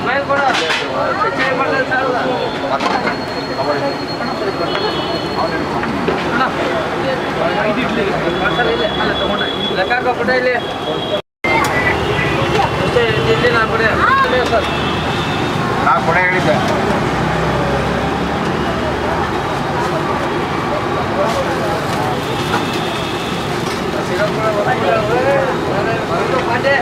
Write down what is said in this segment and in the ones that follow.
Smile ಕೊಡ ಚಟ್ನಿ ಮಾಡ್ತಾರೆ ಸಾರಲ್ಲ ಲೆಕ್ಕ ಹಾಕೋಬಿಟ್ಟೆ ಇಲ್ಲಿ ಇಲ್ಲಿ ನಾನು ಕೊಡೆ ಸರ್ ನಾ ಕೊನೆ ಹೇಳಿದ್ದೆ ಪಾಂಡೆ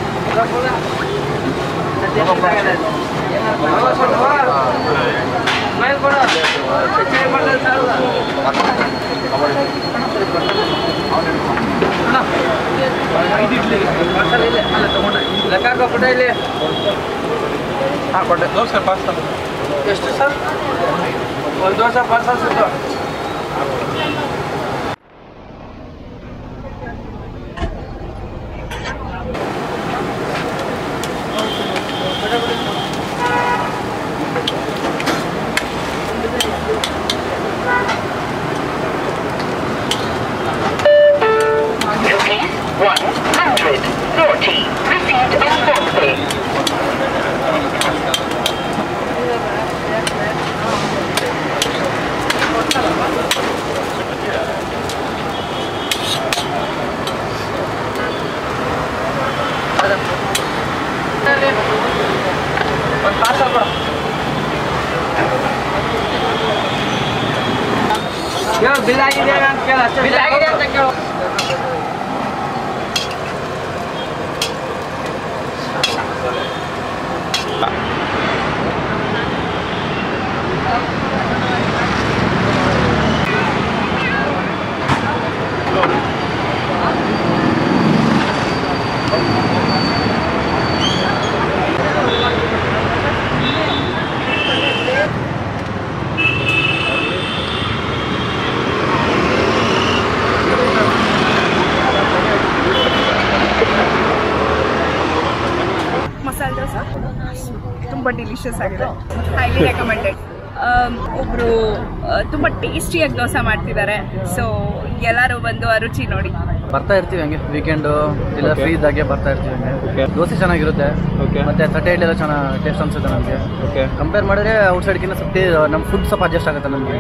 ಐದು ಇಡ್ಲಿ ಪಾರ್ಸಲ್ ಇಲ್ಲ ಅಲ್ಲ ತಗೊಂಡ್ರೆ ಲೆಕ್ಕ ಹಾಕೋ ಪುಟ ಇಲ್ಲಿ ಹಾಂ ಕೊಟ್ಟೆ ದೋಸೆ ಪಾರ್ಸಲ್ ಎಷ್ಟು ಸರ್ ಒಂದು dosa parcel Siddu Received on Thursday. ಒಂದು ಪಾರ್ಸಲ್ ಕೊಡು ಹೇಳು ಬಿಲ್ ಆಗಿದೆ ಅಂತ ಕೇಳು ಅಷ್ಟೇ ಬಿಲ್ ಆಗಿದೆ ಅಂತ ಕೇಳು ಮಸಾಲೆ ದೋಸೆ ತುಂಬ ಡಿಲಿಷಿಯಸ್ ಆಗಿದೆ, ಹೈಲಿ ರೆಕಮೆಂಡೆಡ್. ಒಬ್ಬರು ತುಂಬ ಟೇಸ್ಟಿಯಾಗಿ ದೋಸೆ ಮಾಡ್ತಿದ್ದಾರೆ, ಸೊ ಎಲ್ಲರೂ ಬಂದು ಆ ರುಚಿ ನೋಡಿ. ಬರ್ತಾ ಇರ್ತೀವಿ ಹಂಗೆ ವೀಕೆಂಡು ಇಲ್ಲ Okay. ಫ್ರೀ ಇದ್ದಾಗೆ ಬರ್ತಾ ಇರ್ತೀವಿ ಹಂಗೆ. Okay. ದೋಸೆ ಚೆನ್ನಾಗಿರುತ್ತೆ, ಓಕೆ ಮತ್ತೆ ತಟ್ಟೆ ಇಡ್ಲಿ ಎಲ್ಲ ಚೆನ್ನಾಗಿ ಟೇಸ್ಟ್ ಅನ್ಸುತ್ತೆ ನಮಗೆ. ಓಕೆ ಕಂಪೇರ್ ಮಾಡಿದ್ರೆ ಔಟ್ಸೈಡ್ಗಿಂತ ಸ್ವಲ್ಪ ನಮ್ಮ ಫುಡ್ ಸ್ವಲ್ಪ ಅಡ್ಜಸ್ಟ್ ಆಗುತ್ತೆ ನಮಗೆ.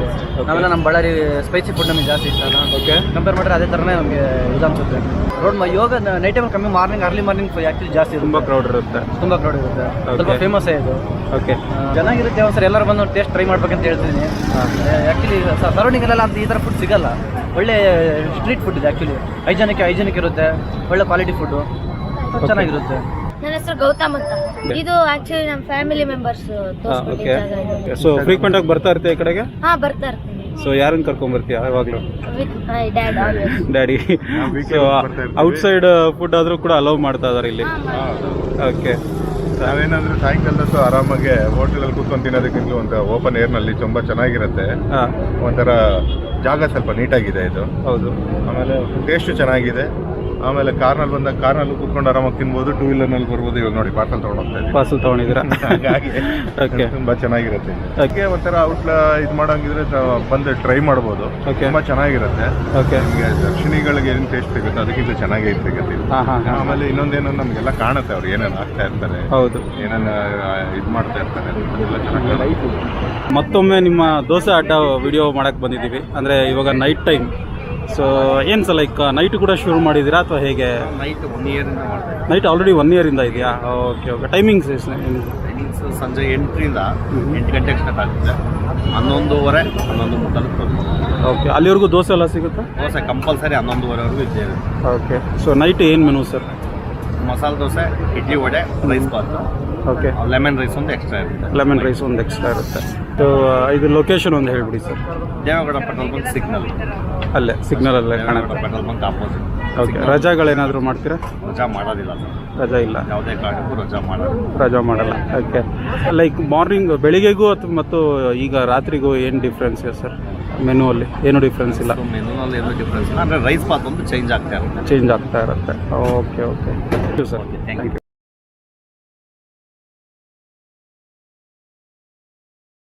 ನಾವೆಲ್ಲ ನಮ್ಮ ಬಳ್ಳಾರಿ ಸ್ಪೈಸಿ ಫುಡ್ ನಮಗೆ ಜಾಸ್ತಿ ಇಷ್ಟ ಅಲ್ಲ. ಓಕೆ ಕಂಪೇರ್ ಮಾಡಿದ್ರೆ ಅದೇ ಥರನೇ ನಮಗೆ ಇದು ಅನ್ಸುತ್ತೆ. ರೋಡ್ ಇವಾಗ ನೈಟ್ ಟೈಮ್ ಕಮ್ಮಿ, ಅರ್ಲಿ ಮಾರ್ನಿಂಗ್ ಆ್ಯಕ್ಚುಲಿ ಜಾಸ್ತಿ ತುಂಬ ಇರುತ್ತೆ, ಕ್ರೌಡ್ ಇರುತ್ತೆ. ತುಂಬ ಕ್ರೌಡ್ ಇರುತ್ತೆ. ಸ್ವಲ್ಪ Okay. ಫೇಮಸ್ ಇದು ಓಕೆ ಚೆನ್ನಾಗಿರುತ್ತೆ. ಒಂದ್ಸರಿ ಎಲ್ಲರೂ ಬಂದು ಟೇಸ್ಟ್ ಟ್ರೈ ಮಾಡ್ಬೇಕಂತ ಹೇಳ್ತೀನಿ. ಆ್ಯಕ್ಚುಲಿ ಸರೌಂಡಿಂಗಲ್ಲೆಲ್ಲ ಅಂತ ಈ ಥರ ಫುಡ್ ಸಿಗಲ್ಲ. ಒಳ್ಳೆ ಸ್ಟ್ರೀಟ್ ಫುಡ್ ಇದೆ ಆ್ಯಕ್ಚುಲಿ. ಹೈಜೆನಿಕ್ ಇರುತ್ತೆ, ಒಳ್ಳೆ ಕ್ವಾಲಿಟಿ ಫುಡ್ಡು ಚೆನ್ನಾಗಿರುತ್ತೆ. ನನ್ನ ಹೆಸರು ಗೌತಮ್ ಅಂತ. ಇದು ಆಕ್ಚುಲಿ ನಮ್ಮ family members okay so frequent ಆಗಿ ಬರ್ತಾ ಇರ್ತೀಯ ಈ ಕಡೆಗೆ? ಹಾ ಬರ್ತಾ ಇರ್ತೀನಿ ಸೊ ಯಾರನ್ನ ಕರ್ಕೊಂಬರ್ತೀಯ ಯಾವಾಗಲೂ? With my dad always. Daddy. weekend so ಬರ್ತಾ ಇರ್ತೀವಿ. ಔಟ್ಸೈಡ್ ಫುಡ್ ಆದರೂ ಕೂಡ ಅಲೌ ಮಾಡ್ತಾ ಇದಾರೆ ಇಲ್ಲಿ. ಓಕೆ ನಾವೇನಂದ್ರೆ ಸಾಯಂಕಾಲದಷ್ಟು ಆರಾಮಾಗಿ ಹೋಟೆಲಲ್ಲಿ ಕೂತ್ಕೊಂಡು ತಿನ್ನೋದಕ್ಕಿಂತ ಒಂದು ಓಪನ್ ಏರ್ನಲ್ಲಿ ತುಂಬ ಚೆನ್ನಾಗಿರುತ್ತೆ. ಹಾಂ ಒಂಥರ ಜಾಗ ಸ್ವಲ್ಪ ನೀಟಾಗಿದೆ ಇದು, ಹೌದು. ಆಮೇಲೆ ಟೇಸ್ಟು ಚೆನ್ನಾಗಿದೆ. ಆಮೇಲೆ ಕಾರ್ನಲ್ಲಿ ಕೂತ್ಕೊಂಡು ಆರಾಮಾಗಿ ತಿನ್ಬೋದು, ಟೂ ವೀಲರ್ನಲ್ಲಿ ಬರ್ಬೋದು. ಇವಾಗ ನೋಡಿ ಪಾರ್ಸಲ್ ತೊಗೊಂಡು ಹೋಗ್ತಾ ಇದ್ದೀವಿ. ಪಾರ್ಸಲ್ ತೊಗೊಂಡಿದ್ದೀರಾ? ಹಾಗಾಗಿ ಓಕೆ ತುಂಬ ಚೆನ್ನಾಗಿರುತ್ತೆ. ಅದಕ್ಕೆ ಒಂಥರ ಔಟ್ಲ ಇದು ಮಾಡೋಂಗಿದ್ರೆ ಬಂದು ಟ್ರೈ ಮಾಡ್ಬೋದು. Okay. ತುಂಬ ಚೆನ್ನಾಗಿರುತ್ತೆ. ಓಕೆ ನಿಮಗೆ ದರ್ಶಿನಿಗಳಿಗೆ ಏನು ಟೇಸ್ಟ್ ಸಿಗುತ್ತೆ ಅದಕ್ಕಿಂತ ಚೆನ್ನಾಗೇ ಸಿಗುತ್ತೆ ಇದು. ಹಾಂ ಹಾಂ ಹಾಂ ಆಮೇಲೆ ಇನ್ನೊಂದೇನೋ ನಮಗೆಲ್ಲ ಕಾಣುತ್ತೆ, ಅವ್ರು ಏನೇನು ಹಾಕ್ತಾ ಇರ್ತಾರೆ, ಹೌದು. ಏನೇನು ಇದು ಮಾಡ್ತಾ ಇರ್ತಾರೆ, ಅದೆಲ್ಲ ಚೆನ್ನಾಗಿ. ಮತ್ತೊಮ್ಮೆ ನಿಮ್ಮ ದೋಸೆ ಅಡ್ಡ ವಿಡಿಯೋ ಮಾಡಕ್ಕೆ ಬಂದಿದ್ದೀವಿ. ಅಂದರೆ ಇವಾಗ ನೈಟ್ ಟೈಮ್. ಸೊ ಏನು ಸರ್ ಲೈಕ್ ನೈಟ್ ಕೂಡ ಶುರು ಮಾಡಿದ್ದೀರಾ ಅಥವಾ ಹೇಗೆ? ನೈಟ್ 1 ಇಯರಿಂದ ಮಾಡ್ತಾರೆ. ನೈಟ್ ಆಲ್ರೆಡಿ 1 ಇಯರಿಂದ ಇದೆಯಾ? Okay okay. ಟೈಮಿಂಗ್ಸ್ ಟೈಮಿಂಗ್ಸ್ ಸಂಜೆ 8ರಿಂದ 8 ಗಂಟೆಗೆ ಸ್ಟಾರ್ಟ್ ಆಗುತ್ತೆ. 11:30 11 ಮುಟ್ಟಲು ಓಕೆ. ಅಲ್ಲಿವರೆಗೂ ದೋಸೆ ಎಲ್ಲ ಸಿಗುತ್ತಾ? ದೋಸೆ ಕಂಪಲ್ಸರಿ 11:30ವರೆಗೂ ಇದ್ದೇ ಇರುತ್ತೆ. ಓಕೆ. ಸೊ ನೈಟ್ ಏನು menu sir? Masala dosa, idli vada, rice bath, okay. Lemon rice ಒಂದು ಎಕ್ಸ್ಟ್ರಾ ಇರುತ್ತೆ. ಲೆಮನ್ ರೈಸ್ ಒಂದು ಎಕ್ಸ್ಟ್ರಾ ಇರುತ್ತೆ. ಸೊ ಇದು ಲೊಕೇಶನ್ ಒಂದು ಹೇಳ್ಬಿಡಿ sir. Devegowda petrol bunk signal, ಅಲ್ಲೇ ಸಿಗ್ನಲಲ್ಲೇ ದೇವಗೌಡ ಕಾಣುತ್ತೆ. Petrol bunk opposite. ಓಕೆ. ರಜಾಗಳೇನಾದರೂ ಮಾಡ್ತೀರಾ? ರಜಾ ಮಾಡೋದಿಲ್ಲ ಸರ್, ರಜಾ ಇಲ್ಲ, ಯಾವುದೇ ಕಾರಣಕ್ಕೂ ರಜಾ ಮಾಡೋದು. ರಜಾ ಮಾಡಲ್ಲ. ಓಕೆ. ಲೈಕ್ ಮಾರ್ನಿಂಗ್ ಬೆಳಿಗ್ಗೆಗೂ ಮತ್ತು ಈಗ ರಾತ್ರಿಗೂ ಏನು ಡಿಫ್ರೆನ್ಸ್ ಇದೆ ಸರ್ ಮೆನುವಲ್ಲಿ? ಏನು ಡಿಫ್ರೆನ್ಸ್ ಇಲ್ಲ, ಮೆನುನಲ್ಲಿ ಏನೂ ಡಿಫ್ರೆನ್ಸ್ ಇಲ್ಲ. ಅಂದರೆ ರೈಸ್ ಬಾತ್ ಒಂದು ಚೇಂಜ್ ಆಗ್ತಾ ಇರುತ್ತೆ. ಚೇಂಜ್ ಆಗ್ತಾ ಇರುತ್ತೆ. Okay okay. Thank you sir. Thank you.